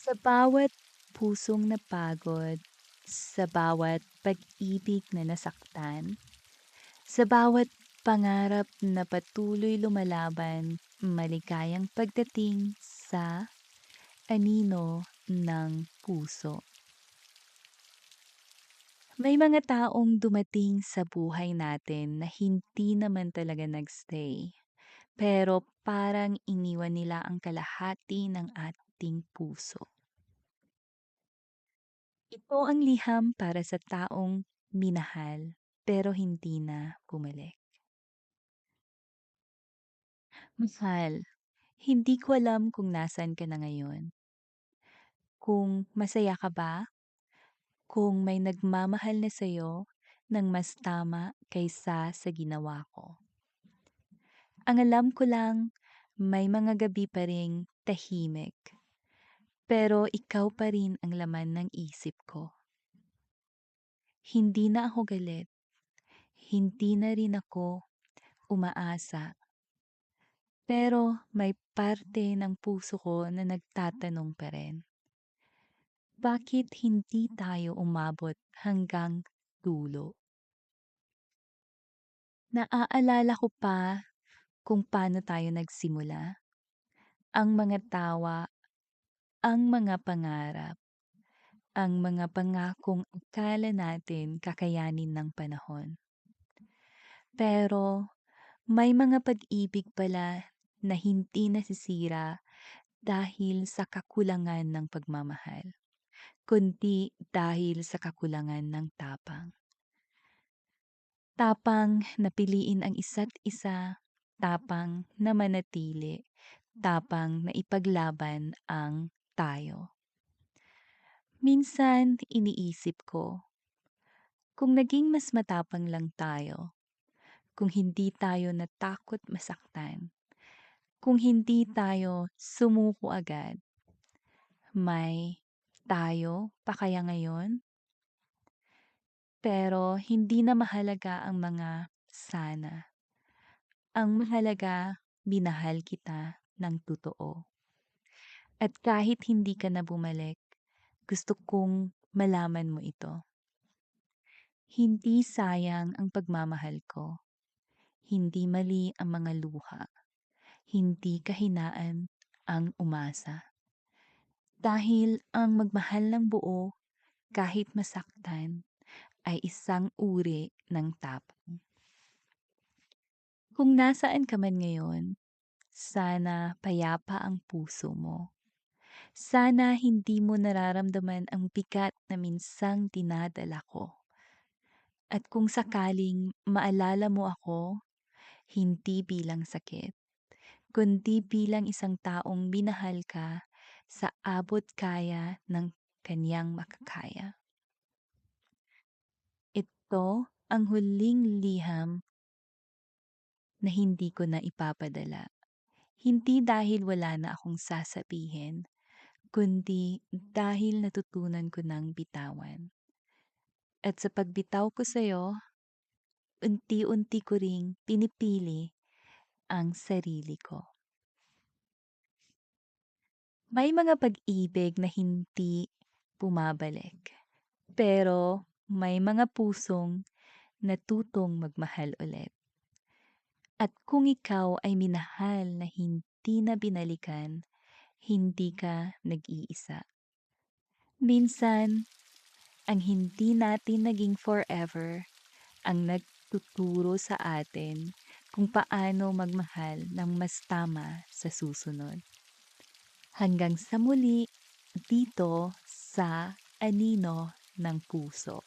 Sa bawat pusong napagod, sa bawat pag-ibig na nasaktan, sa bawat pangarap na patuloy lumalaban, maligayang pagdating sa anino ng puso. May mga taong dumating sa buhay natin na hindi naman talaga nagstay, pero parang iniwan nila ang kalahati ng ating puso. Ito ang liham para sa taong minahal pero hindi na bumalik. Mahal, hindi ko alam kung nasaan ka na ngayon. Kung masaya ka ba? Kung may nagmamahal na sa'yo ng mas tama kaysa sa ginawa ko. Ang alam ko lang, may mga gabi pa ring tahimik. Pero ikaw pa rin ang laman ng isip ko. Hindi na ako galit. Hindi na rin ako umaasa. Pero may parte ng puso ko na nagtatanong pa rin. Bakit hindi tayo umabot hanggang dulo? Naaalala ko pa kung paano tayo nagsimula. Ang mga tawa, ang mga pangarap, ang mga pangakong akala natin kakayanin ng panahon. Pero may mga pag-ibig pala na hindi nasisira dahil sa kakulangan ng pagmamahal, kundi dahil sa kakulangan ng tapang. Tapang na piliin ang isa't isa, tapang na manatili, tapang na ipaglaban ang tayo. Minsan iniisip ko, kung naging mas matapang lang tayo, kung hindi tayo natakot masaktan, kung hindi tayo sumuko agad, may tayo pa kaya ngayon? Pero hindi na mahalaga ang mga sana. Ang mahalaga, minahal kita ng totoo. At kahit hindi ka na bumalik, gusto kong malaman mo ito. Hindi sayang ang pagmamahal ko. Hindi mali ang mga luha. Hindi kahinaan ang umasa. Dahil ang magmahal ng buo kahit masaktan ay isang uri ng tapang. Kung nasaan ka man ngayon, sana payapa ang puso mo. Sana hindi mo nararamdaman ang bigat na minsang dinadala ko. At kung sakaling maalala mo ako, hindi bilang sakit, kundi bilang isang taong minahal ka sa abot kaya ng kanyang makakaya. Ito ang huling liham na hindi ko na ipapadala. Hindi dahil wala na akong sasabihin, kundi dahil natutunan ko ng bitawan. At sa pagbitaw ko sa'yo, unti-unti ko ring pinipili ang sarili ko. May mga pag-ibig na hindi bumabalik, pero may mga pusong natutong magmahal ulit. At kung ikaw ay minahal na hindi na binalikan, hindi ka nag-iisa. Minsan, ang hindi natin naging forever ang nagtuturo sa atin kung paano magmahal ng mas tama sa susunod. Hanggang sa muli dito sa Anino ng Puso.